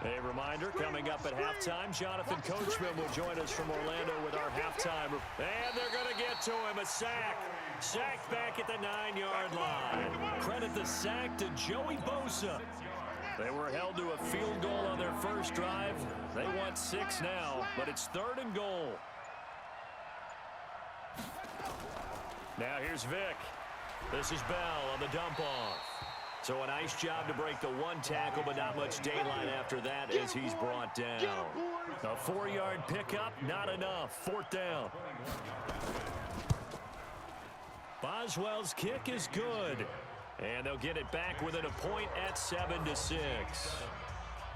A reminder, coming up at halftime, Jonathan Coachman will join us from Orlando with our halftime. And they're going to get to him, a sack. Sacked back at the 9-yard line. Credit the sack to Joey Bosa. They were held to a field goal on their first drive. They want 6 now, but it's 3rd and goal. Now here's Vick. This is Bell on the dump-off. So a nice job to break the one tackle, but not much daylight after that as he's brought down. A 4-yard pickup, not enough. 4th down. Boswell's kick is good. And they'll get it back within a point at 7-6.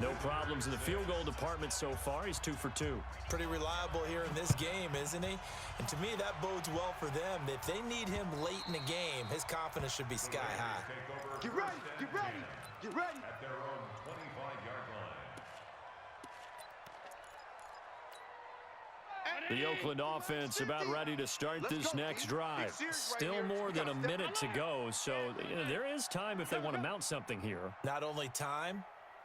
No problems in the field goal department so far. He's 2 for 2. Pretty reliable here in this game, isn't he? And to me, that bodes well for them. If they need him late in the game, his confidence should be sky high. Get ready, get ready, get ready. At their own 25-yard line. The Oakland offense about ready to start this next drive. Still more than a minute to go, so there is time if they want to mount something here. Not only time,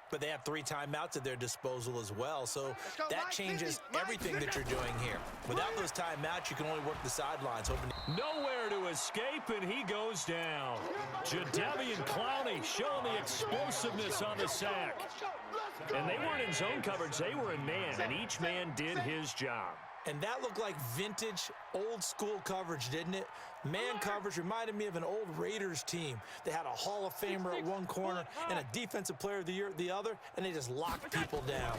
but they have 3 timeouts at their disposal as well, so that changes everything that you're doing here. Without those timeouts, you can only work the sidelines. Nowhere to escape, and he goes down. Jadeveon Clowney showing the explosiveness on the sack. And they weren't in zone coverage, they were in man, and each man did his job. And that looked like vintage, old-school coverage, didn't it? Man coverage reminded me of an old Raiders team. They had a Hall of Famer at one corner and a Defensive Player of the Year at the other, and they just locked people down.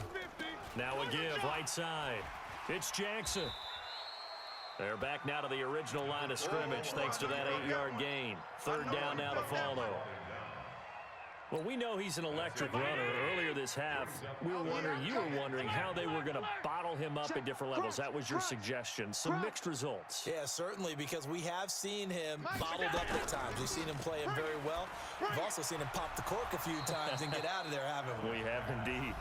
Now a give, right side. It's Jackson. They're back now to the original line of scrimmage thanks to that 8-yard gain. 3rd down now to follow. Well, we know he's an electric runner. Earlier this half, you were wondering how they were going to bottle him up at different levels. That was your suggestion. Some mixed results. Yeah, certainly, because we have seen him bottled up at times. We've seen him play him very well. We've also seen him pop the cork a few times and get out of there, haven't we? We have indeed.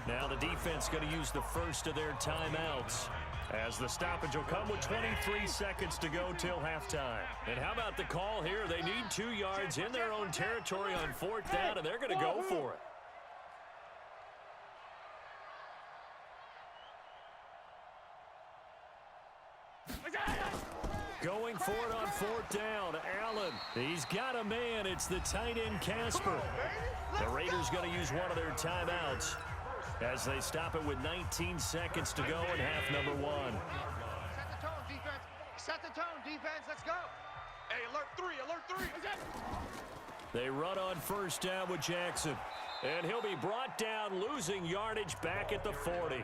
Now the defense going to use the first of their timeouts, as the stoppage will come with 23 seconds to go till halftime. And how about the call here? They need 2 yards in their own territory on 4th down, and they're going to go for it. Going for it on 4th down. Allen, he's got a man. It's the tight end, Casper. The Raiders going to use one of their timeouts as they stop it with 19 seconds to go in half number 1. Set the tone, defense. Set the tone, defense. Let's go. Hey, alert 3, alert 3. They run on 1st down with Jackson. And he'll be brought down, losing yardage back at the 40.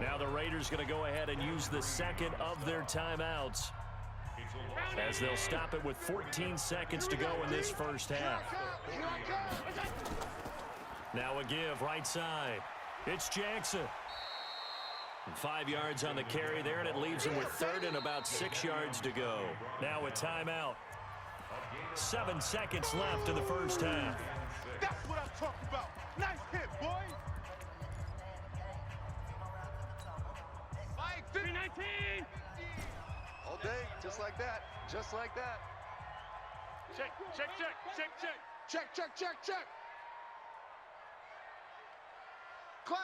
Now the Raiders going to go ahead and use the second of their timeouts, as they'll stop it with 14 seconds to go in this first half. Now a give, right side. It's Jackson. 5 yards on the carry there, and it leaves him with 3rd and about 6 yards to go. Now a timeout. 7 seconds left in the first half. That's what I'm talking about. Nice hit, boy. 5-19. All day, just like that. Just like that. Check, check, check, check, check. Check, check, check, check. Clown.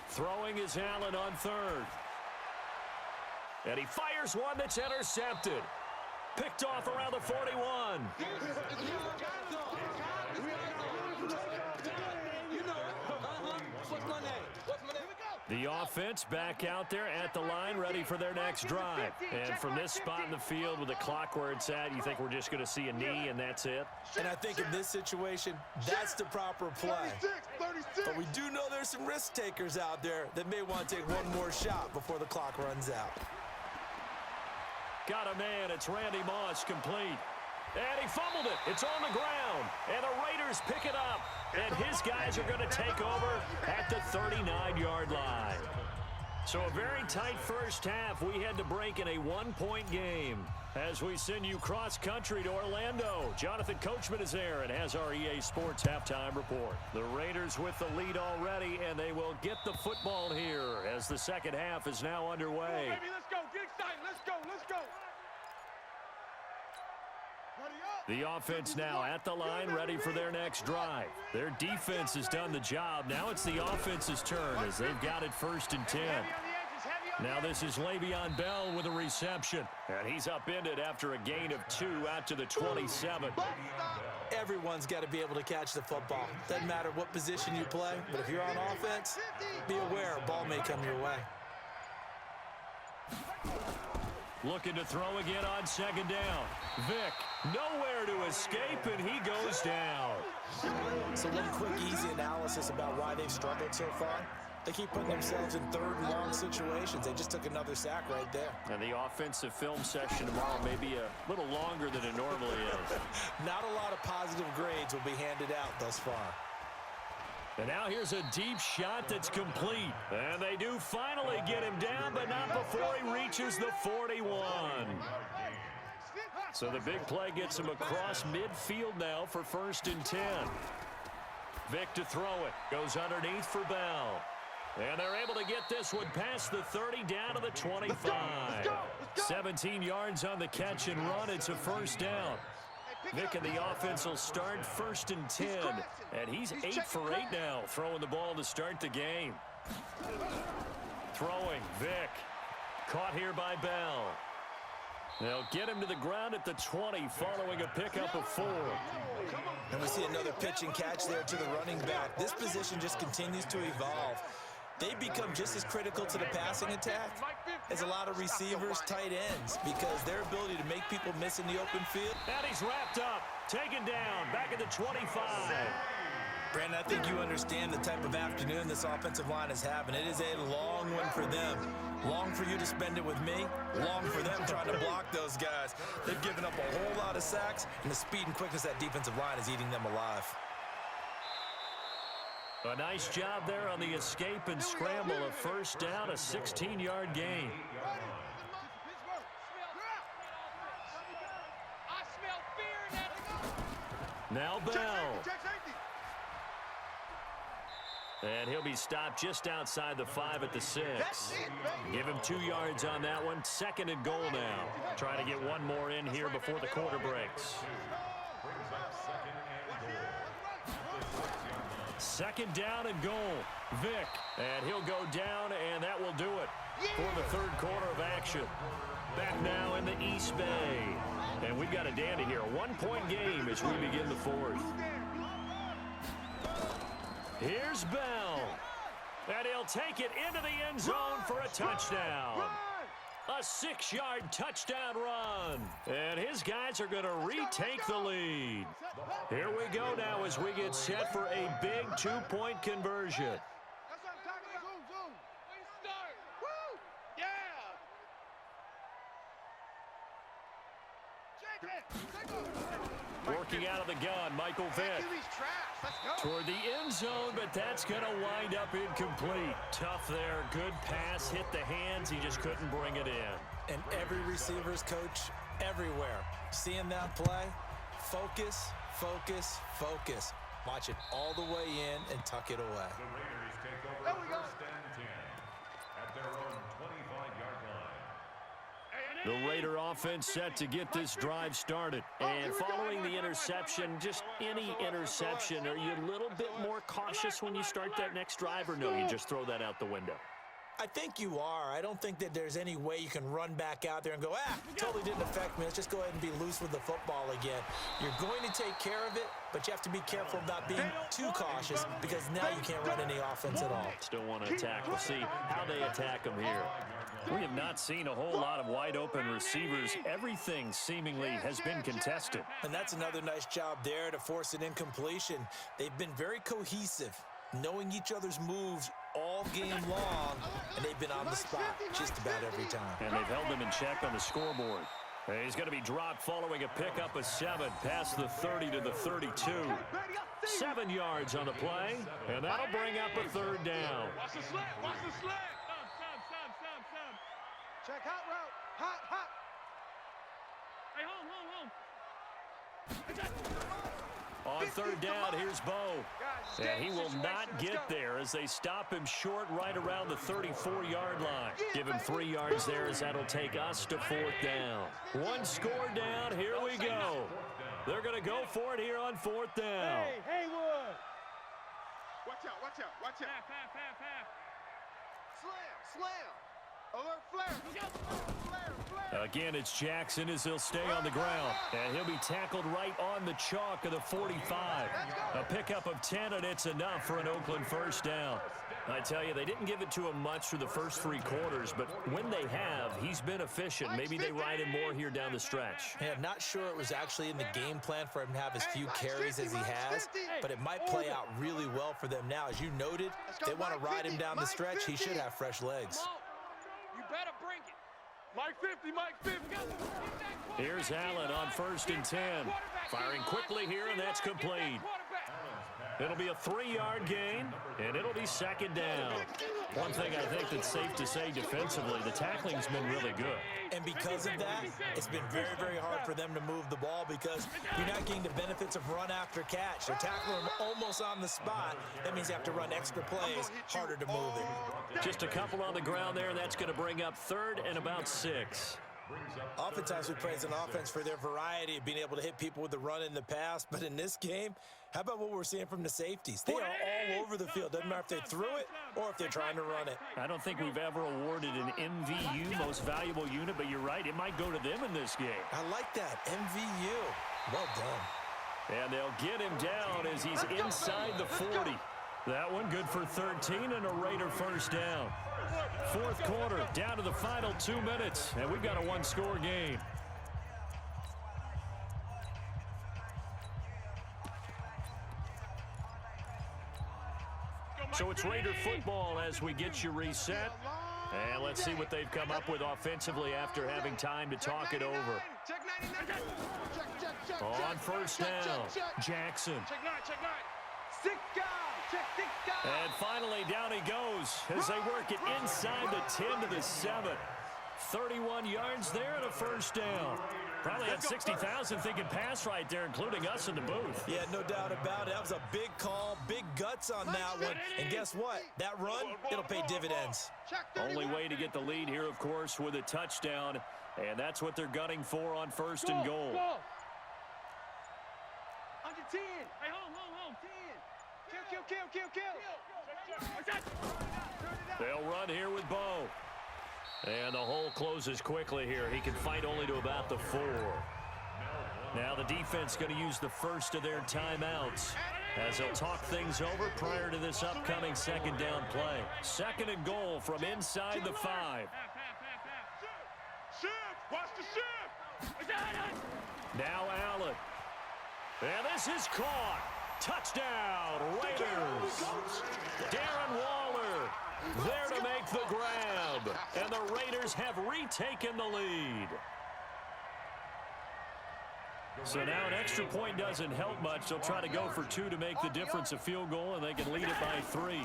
Throwing is Allen on 3rd. And he fires one that's intercepted. Picked off around the 41. The offense back out there at the line, ready for their next drive. And from this spot in the field with the clock where it's at, you think we're just going to see a knee and that's it? And I think in this situation, that's the proper play. 36. But we do know there's some risk takers out there that may want to take one more shot before the clock runs out. Got a man. It's Randy Moss, complete. And he fumbled it. It's on the ground. And the Raiders pick it up. And his guys are going to take over at the 39-yard line. So a very tight first half. We had to break in a 1-point game. As we send you cross-country to Orlando, Jonathan Coachman is there and has our EA Sports halftime report. The Raiders with the lead already, and they will get the football here as the second half is now underway. Come on, baby, let's go. Get excited. Let's go. Let's go. Ready up. The offense now at the line, ready for their next drive. Their defense has done the job. Now it's the offense's turn as they've got it 1st and 10. Now this is Le'Veon Bell with a reception. And he's upended after a gain of 2 out to the 27. Everyone's got to be able to catch the football. Doesn't matter what position you play, but if you're on offense, be aware a ball may come your way. Looking to throw again on 2nd down. Vick, nowhere to escape, and he goes down. So one quick, easy analysis about why they've struggled so far. They keep putting themselves in 3rd and long situations. They just took another sack right there. And the offensive film session tomorrow may be a little longer than it normally is. Not a lot of positive grades will be handed out thus far. And now here's a deep shot that's complete. And they do finally get him down, but not before he reaches the 41. So the big play gets him across midfield now for 1st and 10. Vick to throw it. Goes underneath for Bell. And they're able to get this one past the 30 down to the 25. 17 yards on the catch and run. It's a 1st down. Vick and the offense will start 1st and 10. And he's 8 for 8 now, throwing the ball to start the game. Throwing, Vick. Caught here by Bell. They'll get him to the ground at the 20 following a pickup of 4. And we see another pitch and catch there to the running back. This position just continues to evolve. They become just as critical to the passing attack as a lot of receivers, tight ends, because their ability to make people miss in the open field. And he's wrapped up, taken down, back at the 25. Brandon, I think you understand the type of afternoon this offensive line is having. It is a long one for them. Long for you to spend it with me. Long for them trying to block those guys. They've given up a whole lot of sacks, and the speed and quickness of that defensive line is eating them alive. A nice job there on the escape and scramble. A 1st down, a 16-yard gain. Now Bell. And he'll be stopped just outside the 5 at the 6. Give him 2 yards on that one. 2nd and goal now. Trying to get one more in here before the quarter breaks. 2nd down and goal. Vick. And he'll go down, and that will do it for the 3rd quarter of action. Back now in the East Bay. And we've got a dandy here. A 1-point game as we begin the 4th. Here's Bell. And he'll take it into the end zone for a touchdown. A 6-yard touchdown run. And his guys are going to retake the lead. Here we go now as we get set for a big 2-point conversion. Working out of the gun, Michael Vick. Toward the end zone, but that's going to wind up incomplete. Tough there. Good pass. Hit the hands. He just couldn't bring it in. And every receiver's coach everywhere. Seeing that play, focus, focus, focus. Watch it all the way in and tuck it away. The Raiders take over 1st and 10 at their own 25-yard line. The Raider offense set to get this drive started. And following the interception, just any interception, are you a little bit more cautious when you start that next drive, or no, you just throw that out the window? I think you are. I don't think that there's any way you can run back out there and go, totally didn't affect me. Let's just go ahead and be loose with the football again. You're going to take care of it, but you have to be careful about being too cautious because now you can't run any offense at all. Still want to attack. We'll see how they attack them here. We have not seen a whole lot of wide-open receivers. Everything seemingly has been contested. And that's another nice job there to force an incompletion. They've been very cohesive, knowing each other's moves all game long, and they've been on the spot just about every time. And they've held them in check on the scoreboard. And he's going to be dropped following a pickup of 7 past the 30 to the 32. 7 yards on the play, and that'll bring up a 3rd down. Watch the slant. Watch the slant. Check hot route. Hot. Hey, home. On 3rd down, here's Bo. And he will not get there as they stop him short right around the 34-yard line. Give him 3 yards there as that'll take us to 4th down. 1 score down. Here we go. They're going to go for it here on 4th down. Hey, Haywood! Watch out, watch out, watch out. Half. Slam. Alert flare. Again, it's Jackson as he'll stay on the ground. And he'll be tackled right on the chalk of the 45. A pickup of 10, and it's enough for an Oakland first down. I tell you, they didn't give it to him much for the first 3 quarters, but when they have, he's been efficient. Maybe they ride him more here down the stretch. Yeah, I'm not sure it was actually in the game plan for him to have as few carries as he has, but it might play out really well for them now. As you noted, they want to ride him down the stretch. He should have fresh legs. You better bring it. Mike 50. Here's Allen on 1st and 10. Firing quickly here, and that's complete. It'll be a 3-yard gain, and it'll be 2nd down. One thing I think that's safe to say defensively, the tackling's been really good. And because of that, it's been very, very hard for them to move the ball because you're not getting the benefits of run after catch. They're tackling them almost on the spot. That means you have to run extra plays, harder to move it. Just a couple on the ground there. That's going to bring up 3rd and about 6. Oftentimes we praise an offense for their variety of being able to hit people with the run in the pass, but in this game, how about what we're seeing from the safeties? They are all over the field. Doesn't matter if they threw it or if they're trying to run it. I don't think we've ever awarded an MVU, most valuable unit, but you're right, it might go to them in this game. I like that, MVU. Well done. And they'll get him down as he's inside the 40. That one good for 13 and a Raider first down. 4th quarter, down to the final 2 minutes, and we've got a 1-score game. So it's Raider football as we get you reset. And let's see what they've come up with offensively after having time to talk it over. On 1st down, Jackson. And finally, down he goes as they work it inside the 10 to the 7. 31 yards there and a first down. Probably had 60,000 thinking pass right there, including us in the booth. Yeah, no doubt about it. That was a big call, big guts on that one. And guess what? That run, it'll pay dividends. Only way to get the lead here, of course, with a touchdown. And that's what they're gunning for on 1st and goal. Under 10. Hey, hold. 10. Kill. They'll run here with Bo. And the hole closes quickly here. He can fight only to about the 4. Now the defense going to use the first of their timeouts as they'll talk things over prior to this upcoming 2nd down play. 2nd and goal from inside the 5. Shift! Watch the shift! Now Allen. And this is caught. Touchdown, Raiders. Darren Waller there to make the grab. And the Raiders have retaken the lead. So now an extra point doesn't help much. They'll try to go for 2 to make the difference a field goal, and they can lead it by 3.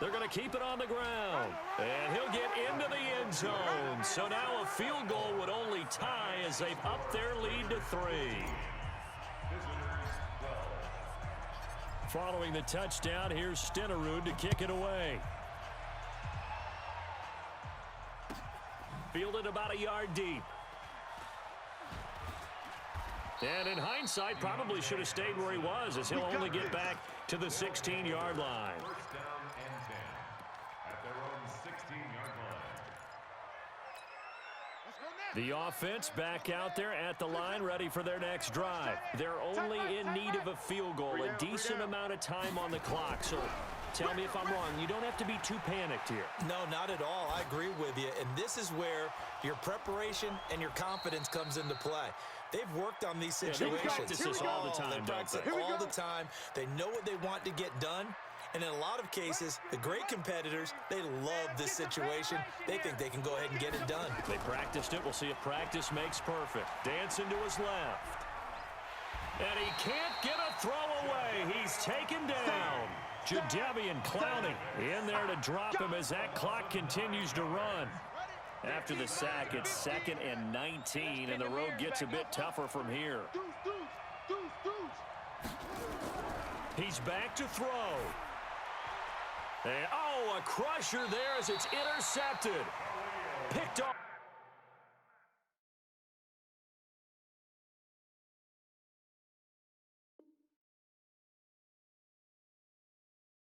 They're going to keep it on the ground. And he'll get into the end zone. So now a field goal would only tie as they've upped their lead to 3. Following the touchdown, here's Stenerud to kick it away. Fielded about a yard deep. And in hindsight, probably should have stayed where he was, as he'll only get back to the 16-yard line. First down and 10 at their own 16-yard line. The offense back out there at the line, ready for their next drive. They're only in need of a field goal, a decent amount of time on the clock. So tell me if I'm wrong. You don't have to be too panicked here. No, not at all. I agree with you. And this is where your preparation and your confidence comes into play. They've worked on these situations. They practice this all the time, They practice it all the time. They know what they want to get done. And in a lot of cases, the great competitors, they love this situation. They think they can go ahead and get it done. They practiced it. We'll see if practice makes perfect. Dancing to his left. And he can't get a throw away. He's taken down. Jadeveon Clowney in there to drop him as that clock continues to run. After the sack, it's 2nd and 19, and the road gets a bit tougher from here. He's back to throw. And, oh, a crusher there as it's intercepted. Picked off.